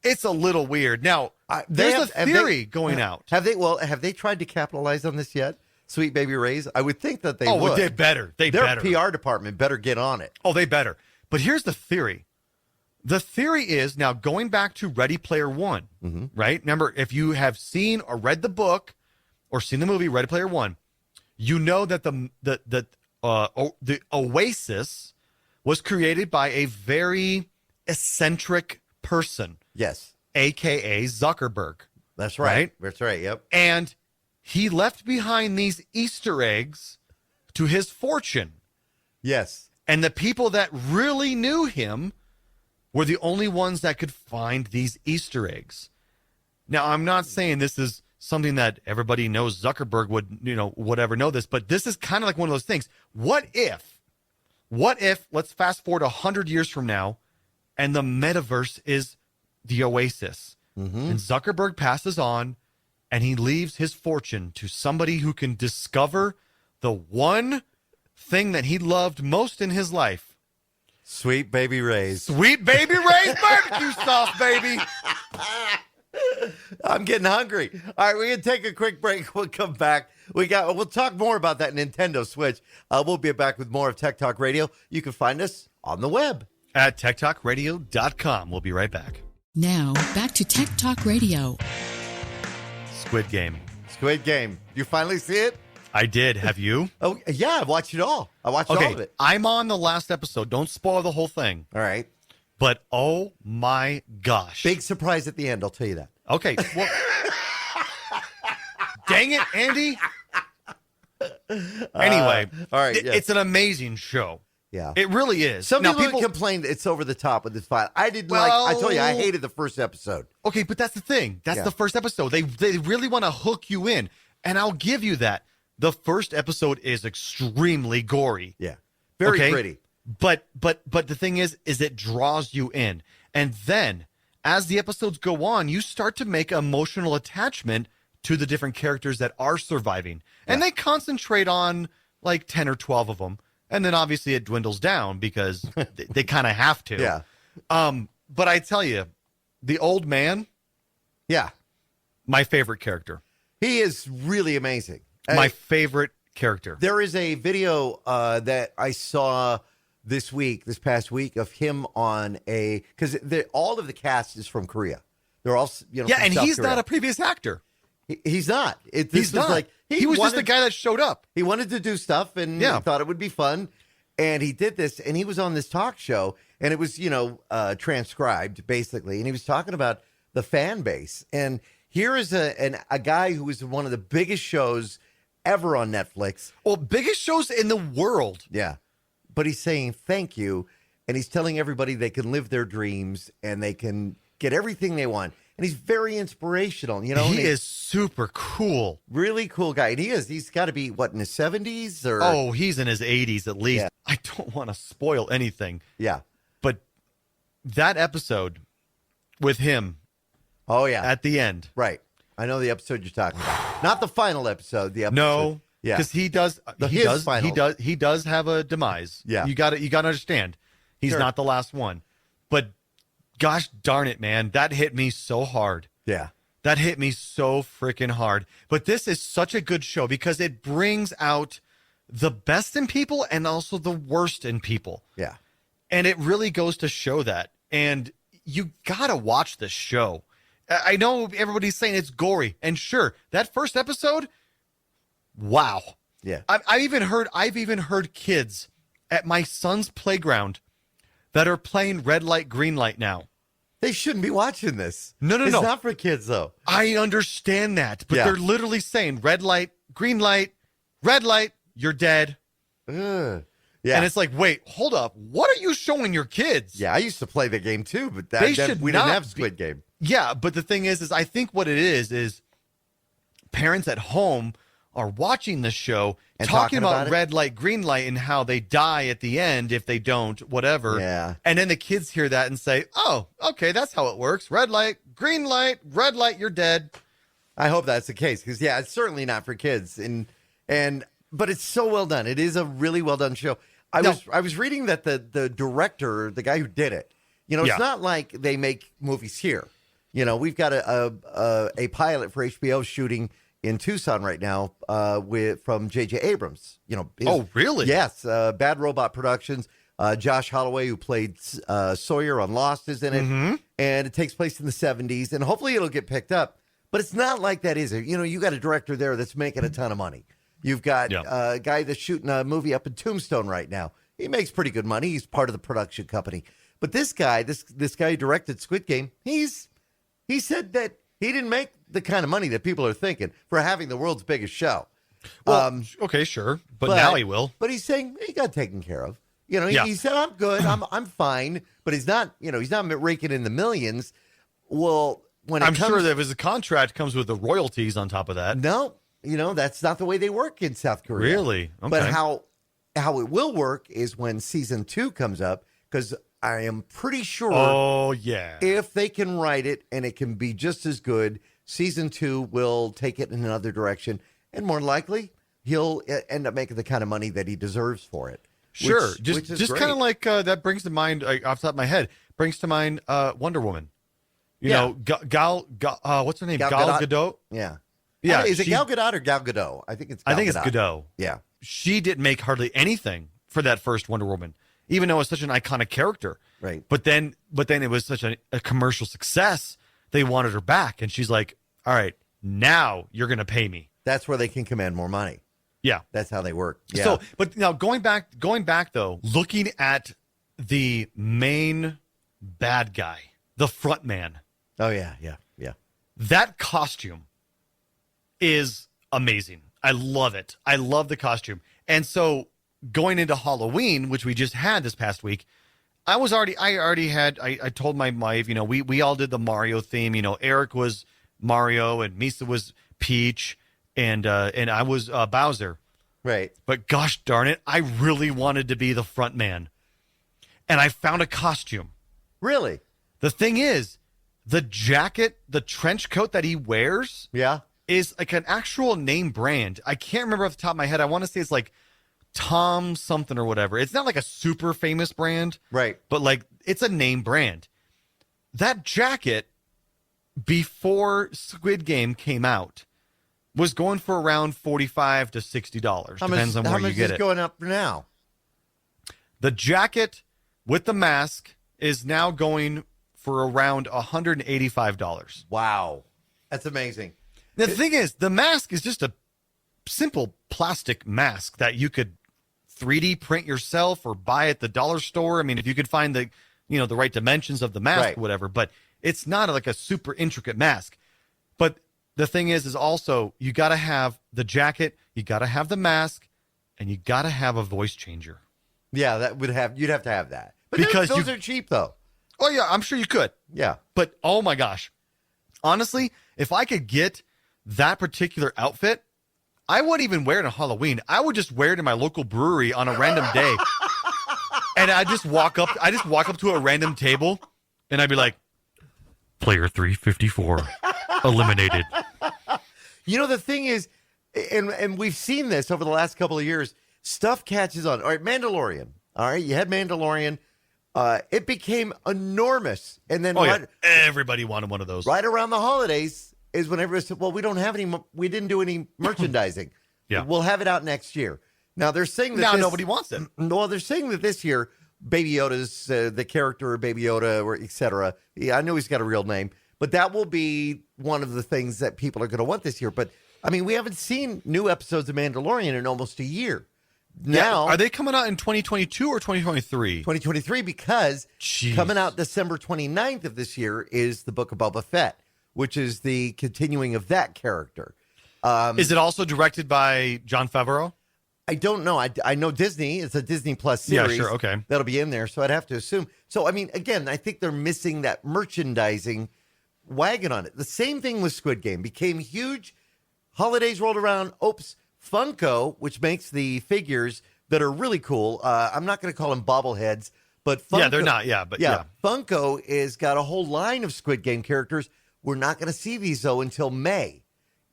It's a little weird. Now, there's a theory going out. Have they tried to capitalize on this yet? Sweet Baby Ray's? I would think that they would. Oh, they better. Their PR department better get on it. Oh, they better. But here's the theory. The theory is, now going back to Ready Player One, right? Remember, if you have seen or read the book or seen the movie Ready Player One, you know that the Oasis was created by a very eccentric person. Yes. AKA Zuckerberg. That's right. That's right. Yep. And he left behind these Easter eggs to his fortune. Yes. And the people that really knew him were the only ones that could find these Easter eggs. Now, I'm not saying this is something that everybody knows Zuckerberg would, whatever know this, but this is kind of like one of those things. What if, let's fast forward 100 years from now, and the metaverse is the Oasis, and Zuckerberg passes on, and he leaves his fortune to somebody who can discover the one thing that he loved most in his life. Sweet Baby Ray's. Sweet Baby Ray's barbecue sauce, baby. I'm getting hungry. All right, we're going to take a quick break. We'll come back. We'll talk more about that Nintendo Switch. We'll be back with more of Tech Talk Radio. You can find us on the web at techtalkradio.com. We'll be right back. Now, back to Tech Talk Radio. Squid Game. Squid Game. You finally see it? I did. Have you? Oh, yeah. I've watched it all. I watched all of it. I'm on the last episode. Don't spoil the whole thing. All right. But, oh, my gosh. Big surprise at the end. I'll tell you that. Okay. Well, dang it, Andy. Anyway. All right. It's an amazing show. Yeah. It really is. Some people complained it's over the top with this file. I didn't I told you, I hated the first episode. Okay, but that's the thing. That's the first episode. They really want to hook you in. And I'll give you that. The first episode is extremely gory. Yeah. Very pretty. But the thing is it draws you in. And then as the episodes go on, you start to make emotional attachment to the different characters that are surviving. And they concentrate on like 10 or 12 of them. And then obviously it dwindles down because they kind of have to. Yeah. But I tell you, the old man. Yeah. My favorite character. He is really amazing. My favorite character. There is a video that I saw this past week of him on because all of the cast is from Korea. They're all, from and South he's Korea. not a previous actor. He's not. He's not. He was just the guy that showed up. He wanted to do stuff and thought it would be fun. And he did this, and he was on this talk show, and it was, transcribed, basically. And he was talking about the fan base. And here is a guy who was one of the biggest shows ever on Netflix. Well, biggest shows in the world. Yeah. But he's saying thank you, and he's telling everybody they can live their dreams, and they can get everything they want. And he's very inspirational, He and is super cool. really cool guy. And he's got to be, what, in his 70s? Or Oh, he's in his 80s at least. Yeah. I don't want to spoil anything, Yeah. but that episode with him Oh, yeah. at the end. Right. I know the episode you're talking about. Not the final episode. The episode. No, Yeah. because he does have a demise. Yeah. you got to understand, he's Sure. not the last one. But gosh darn it, man, that hit me so hard. Yeah. That hit me so freaking hard. But this is such a good show because it brings out the best in people and also the worst in people. Yeah. And it really goes to show that. And you got to watch this show. I know everybody's saying it's gory. And sure, that first episode, wow. Yeah. I've even heard kids at my son's playground that are playing red light, green light now. They shouldn't be watching this. No. It's not for kids, though. I understand that, but Yeah. they're literally saying red light, green light, red light, you're dead. Ugh. Yeah. And it's like, wait, hold up. What are you showing your kids? Yeah, I used to play the game, too, but They should we didn't not have Squid Game. Yeah, but the thing is I think what it is parents at home are watching the show And talking talking about it? red light, green light, and how they die at the end if they don't, whatever. Yeah. And then the kids hear that and say, oh, okay, that's how it works. Red light, green light, red light, you're dead. I hope that's the case because, yeah, it's certainly not for kids. But it's so well done. It is a really well done show. I was reading that the director, the guy who did it, it's Yeah. not like they make movies here. We've got a pilot for HBO shooting in Tucson right now from J.J. Abrams. Oh, really? Yes. Bad Robot Productions. Josh Holloway, who played Sawyer on Lost, is in it. Mm-hmm. And it takes place in the 70s. And hopefully it'll get picked up. But it's not like that, is it? You got a director there that's making a ton of money. You've got a guy that's shooting a movie up in Tombstone right now. He makes pretty good money. He's part of the production company. But this guy, this guy who directed Squid Game, he said that he didn't make the kind of money that people are thinking for having the world's biggest show. Well, okay, sure. But now he will. But he's saying he got taken care of. Yeah. He said, I'm good. I'm fine. But he's not raking in the millions. Well, I'm sure that if his contract comes with the royalties on top of that. No, that's not the way they work in South Korea. Really? Okay. But how it will work is when season 2 comes up, because I am pretty sure Oh, yeah. if they can write it and it can be just as good, season 2 will take it in another direction. And more likely, he'll end up making the kind of money that he deserves for it. Sure. which is Just great. kind of like that brings to mind, off the top of my head, brings to mind Wonder Woman. Yeah. What's her name? Gal Gal Gadot? Gadot? Yeah. Yeah. Is it she- Gal Gadot or Gal Gadot? I think it's Gal I think it's Gadot. Gadot. Yeah. She didn't make hardly anything for that first Wonder Woman, even though it's such an iconic character. Right. But then it was such a commercial success, they wanted her back. And she's like, all right, now you're going to pay me. That's where they can command more money. Yeah. That's how they work. Yeah. So, but now going back though, looking at the main bad guy, the front man, Oh, yeah. that costume is amazing. I love it. I love the costume. And so going into Halloween, which we just had this past week, I told my wife, we all did the Mario theme. Eric was Mario and Misa was Peach and I was Bowser. Right. But gosh darn it, I really wanted to be the front man. And I found a costume. Really? The thing is, the jacket, the trench coat that he wears Yeah. is like an actual name brand. I can't remember off the top of my head. I want to say it's like Tom something or whatever. It's not like a super famous brand, Right. but like it's a name brand. That jacket, before Squid Game came out, was going for around $45 to $60. Depends on how where much you get is it. going up now? The jacket with the mask is now going for around $185. Wow. That's amazing. The thing is, the mask is just a simple plastic mask that you could 3D print yourself or buy at the dollar store. I mean, if you could find the right dimensions of the mask Right. or whatever, but it's not like a super intricate mask. But the thing is also you got to have the jacket, you got to have the mask, and you got to have a voice changer. Yeah, you'd have to have that. But Because those are cheap though. Oh yeah, I'm sure you could. Yeah. But oh my gosh. Honestly, if I could get that particular outfit, I wouldn't even wear it on Halloween. I would just wear it in my local brewery on a random day. And I just walk up to a random table and I'd be like, player 354 eliminated. You know, the thing is, and we've seen this over the last couple of years, stuff catches on. All right, Mandalorian. All right, you had Mandalorian. It became enormous. And then everybody wanted one of those. right around the holidays is when everybody said, well, we didn't do any merchandising. Yeah. We'll have it out next year. Now, they're saying that Now nobody wants it. Well, they're saying that this year, Baby Yoda's, the character Baby Yoda, or et cetera. Yeah, I know he's got a real name, but that will be one of the things that people are going to want this year. But, I mean, we haven't seen new episodes of Mandalorian in almost a year. Now, Are they coming out in 2022 or 2023? 2023, because Jeez. coming out December 29th of this year is the Book of Boba Fett, which is the continuing of that character. Is it also directed by Jon Favreau? I don't know. I know Disney. It's a Disney Plus Yeah, series. sure, okay. That'll be in there, so I'd have to assume. So, I mean, again, I think they're missing that merchandising wagon on it. The same thing with Squid Game. Became huge. Holidays rolled around. Oops. Funko, which makes the figures that are really cool. I'm not going to call them bobbleheads, but Funko, Yeah, they're not. Yeah, but yeah. Funko is got a whole line of Squid Game characters. We're not going to see these though until May.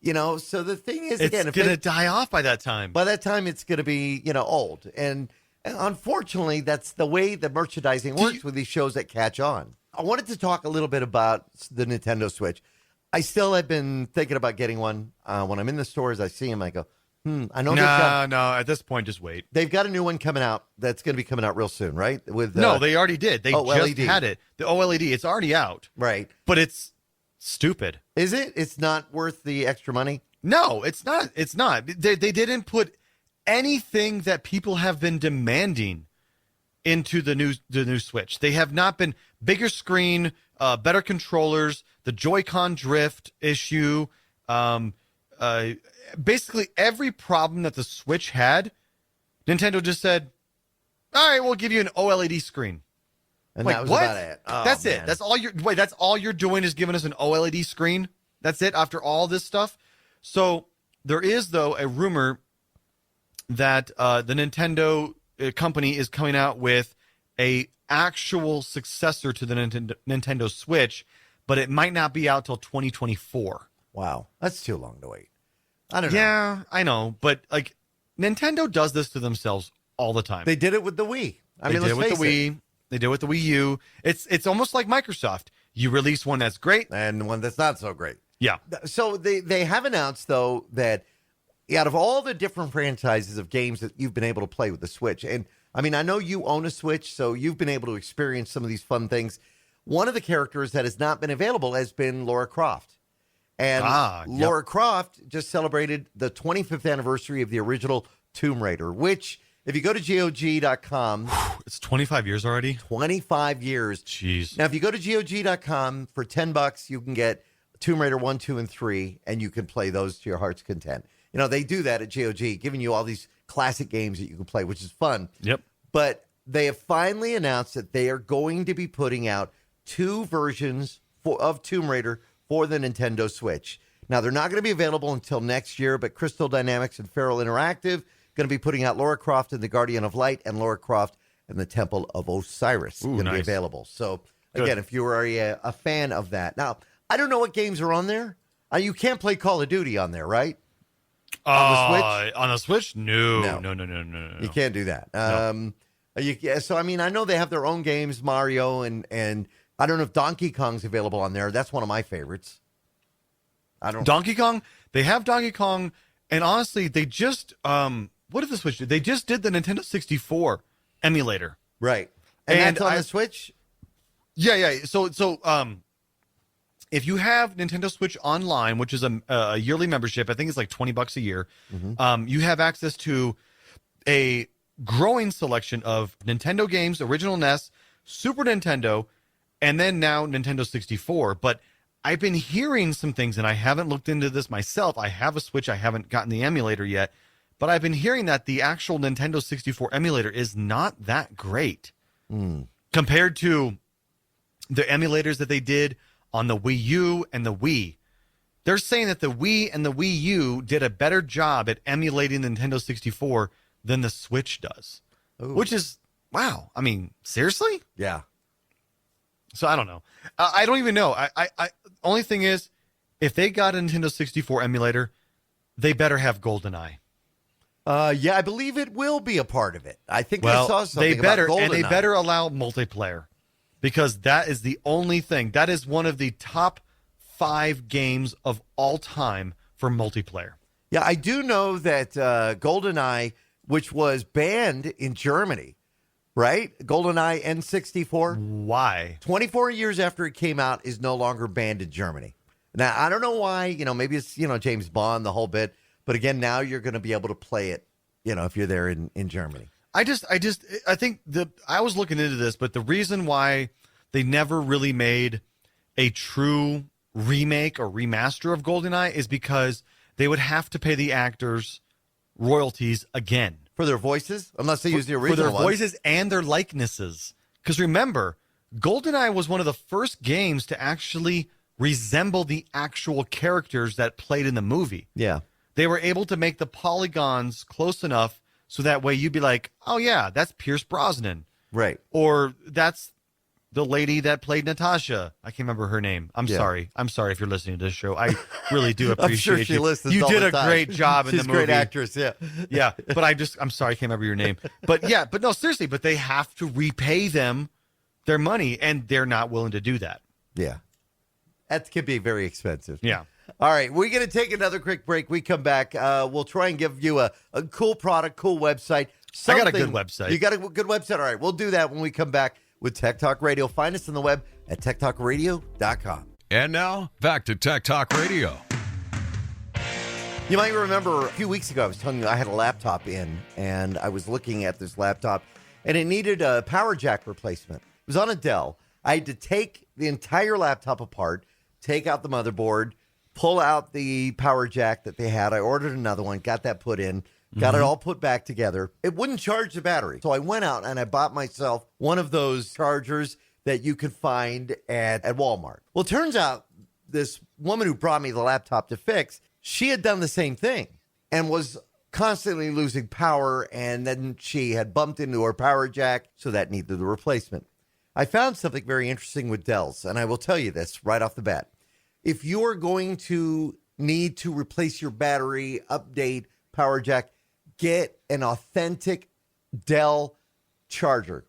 So the thing is, It's again, going to die off by that time. by that time it's going to be old, and unfortunately, that's the way the merchandising works with these shows that catch on. I wanted to talk a little bit about the Nintendo Switch. I still have been thinking about getting one. When I'm in the stores, I see them, I go, I know No, at this point, just wait. they've got a new one coming out that's going to be coming out real soon, right? With No, they already did. They just OLED. had it. The OLED, it's already out, right. but it's stupid. Is it? It's not worth the extra money? No, it's not. It's not. They didn't put anything that people have been demanding into the new Switch. They have not been bigger screen, better controllers, the Joy-Con drift issue, basically every problem that the Switch had. Nintendo just said, "All right, we'll give you an OLED screen." And Wait, that was what? about it. Oh, That's man. it. That's all you're doing is giving us an OLED screen. That's it after all this stuff. So there is, though, a rumor that the Nintendo company is coming out with a actual successor to the Nintendo Switch, but it might not be out till 2024. Wow, that's too long to wait. I don't know. Yeah, I know, but like Nintendo does this to themselves all the time. They did it with the Wii. I They mean, did it let's with the face it. Wii. They did it with the Wii U. It's almost like Microsoft. You release one that's great. And one that's not so great. Yeah. So they have announced, though, that out of all the different franchises of games that you've been able to play with the Switch, and I mean, I know you own a Switch, so you've been able to experience some of these fun things. One of the characters that has not been available has been Lara Croft. And yep. Lara Croft just celebrated the 25th anniversary of the original Tomb Raider, which, if you go to GOG.com, It's 25 years already. 25 years. Jeez. Now, if you go to GOG.com for $10, you can get Tomb Raider 1, 2, and 3, and you can play those to your heart's content. They do that at GOG, giving you all these classic games that you can play, which is fun. Yep. But they have finally announced that they are going to be putting out 2 versions of Tomb Raider for the Nintendo Switch. Now, they're not going to be available until next year, but Crystal Dynamics and Feral Interactive going to be putting out Lara Croft and the Guardian of Light and Lara Croft and the Temple of Osiris going to be nice. available. So, Good. again, if you are a fan of that. Now, I don't know what games are on there. You can't play Call of Duty on there, right? On the Switch? On the Switch? No. You can't do that. So, I mean, I know they have their own games, Mario, and I don't know if Donkey Kong's available on there. That's one of my favorites. Donkey Kong? They have Donkey Kong, and honestly, they just what did the Switch do? They just did the Nintendo 64 emulator. Right. And that's on the Switch? Yeah. So if you have Nintendo Switch Online, which is a yearly membership, I think it's like $20 a year, you have access to a growing selection of Nintendo games, original NES, Super Nintendo, and then now Nintendo 64. But I've been hearing some things, and I haven't looked into this myself. I have a Switch. I haven't gotten the emulator yet. But I've been hearing that the actual Nintendo 64 emulator is not that great compared to the emulators that they did on the Wii U and the Wii. They're saying that the Wii and the Wii U did a better job at emulating the Nintendo 64 than the Switch does. Ooh. Which is, wow. I mean, seriously? Yeah. So I don't know. I don't even know. I only thing is, if they got a Nintendo 64 emulator, they better have GoldenEye. Yeah, I believe it will be a part of it. I think I saw something about GoldenEye. And they better allow multiplayer, because that is the only thing. That is one of the top 5 games of all time for multiplayer. Yeah, I do know that GoldenEye, which was banned in Germany, right? GoldenEye N64. Why? 24 years after it came out, is no longer banned in Germany. Now, I don't know why. Maybe it's, James Bond, the whole bit. But again, now you're going to be able to play it, if you're there in Germany. I think I was looking into this, but the reason why they never really made a true remake or remaster of GoldenEye is because they would have to pay the actors royalties again. For their voices? Unless they use the original For their ones. voices and their likenesses. Because remember, GoldenEye was one of the first games to actually resemble the actual characters that played in the movie. Yeah. They were able to make the polygons close enough so that way you'd be like, oh, yeah, that's Pierce Brosnan. Right. Or that's the lady that played Natasha. I can't remember her name. I'm sorry. I'm sorry if you're listening to this show. I really do appreciate I'm sure she you. listens You all did the a time. great job in She's the movie. She's a great actress, yeah. Yeah, but I'm sorry, I can't remember your name. But yeah, but no, seriously, but they have to repay them their money, and they're not willing to do that. Yeah. That could be very expensive. Yeah. All right, we're going to take another quick break. We come back. We'll try and give you a cool product, cool website. I got a good website. You got a good website? All right, we'll do that when we come back with Tech Talk Radio. Find us on the web at techtalkradio.com. And now, back to Tech Talk Radio. You might remember a few weeks ago, I was telling you I had a laptop in, and I was looking at this laptop, and it needed a power jack replacement. It was on a Dell. I had to take the entire laptop apart, take out the motherboard, pull out the power jack that they had. I ordered another one, got that put in, got it all put back together. It wouldn't charge the battery. So I went out and I bought myself one of those chargers that you could find at Walmart. Well, it turns out this woman who brought me the laptop to fix, she had done the same thing and was constantly losing power. And then she had bumped into her power jack, so that needed the replacement. I found something very interesting with Dells, and I will tell you this right off the bat. If you're going to need to replace your battery, update, power jack, get an authentic Dell charger.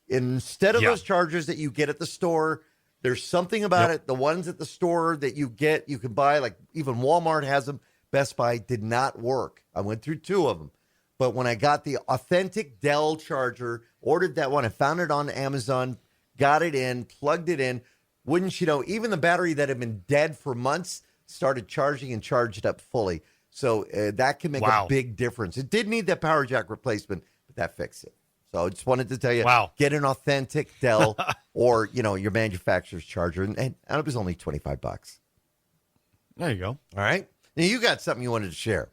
Instead of those chargers that you get at the store, there's something about it. The ones at the store that you get, you can buy, like even Walmart has them. Best Buy did not work. I went through 2 of them. But when I got the authentic Dell charger, ordered that one, I found it on Amazon, got it in, plugged it in. Wouldn't you know, even the battery that had been dead for months started charging and charged up fully. So that can make a big difference. It did need that power jack replacement, but that fixed it. So I just wanted to tell you, get an authentic Dell or, your manufacturer's charger. And it was only $25. There you go. All right. Now you got something you wanted to share.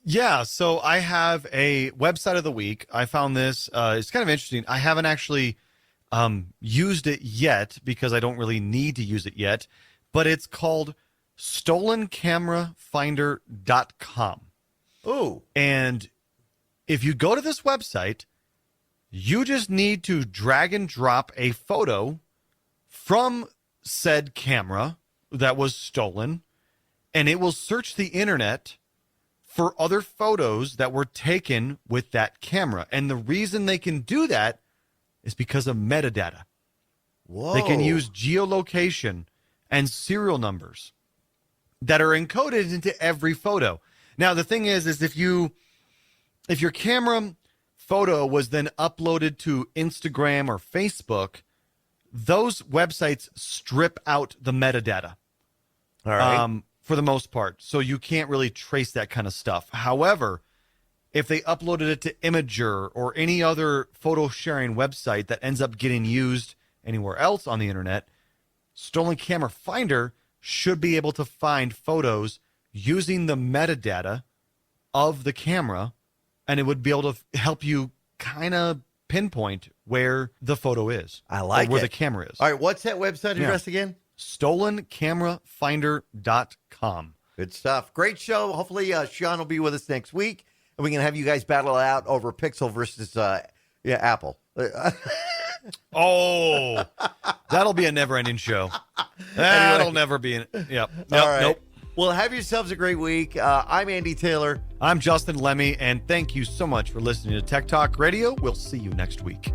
Yeah, so I have a website of the week. I found this. It's kind of interesting. I haven't actually used it yet because I don't really need to use it yet, but it's called stolencamerafinder.com. Oh. And if you go to this website, you just need to drag and drop a photo from said camera that was stolen, and it will search the internet for other photos that were taken with that camera. And the reason they can do that is because of metadata. Whoa. They can use geolocation and serial numbers that are encoded into every photo. Now, the thing is if your camera photo was then uploaded to Instagram or Facebook, those websites strip out the metadata. All right. For the most part. So you can't really trace that kind of stuff. However, if they uploaded it to Imager or any other photo sharing website that ends up getting used anywhere else on the internet, Stolen Camera Finder should be able to find photos using the metadata of the camera, and it would be able to help you kind of pinpoint where the photo is. I like or where it. the camera is. All right, what's that website address again? StolenCameraFinder.com. Good stuff. Great show. Hopefully, Shawn will be with us next week, and we can have you guys battle it out over Pixel versus Apple. Oh, that'll be a never-ending show. That'll never be. Yep. All right. Nope. Well, have yourselves a great week. I'm Andy Taylor. I'm Justin Lemmy, and thank you so much for listening to Tech Talk Radio. We'll see you next week.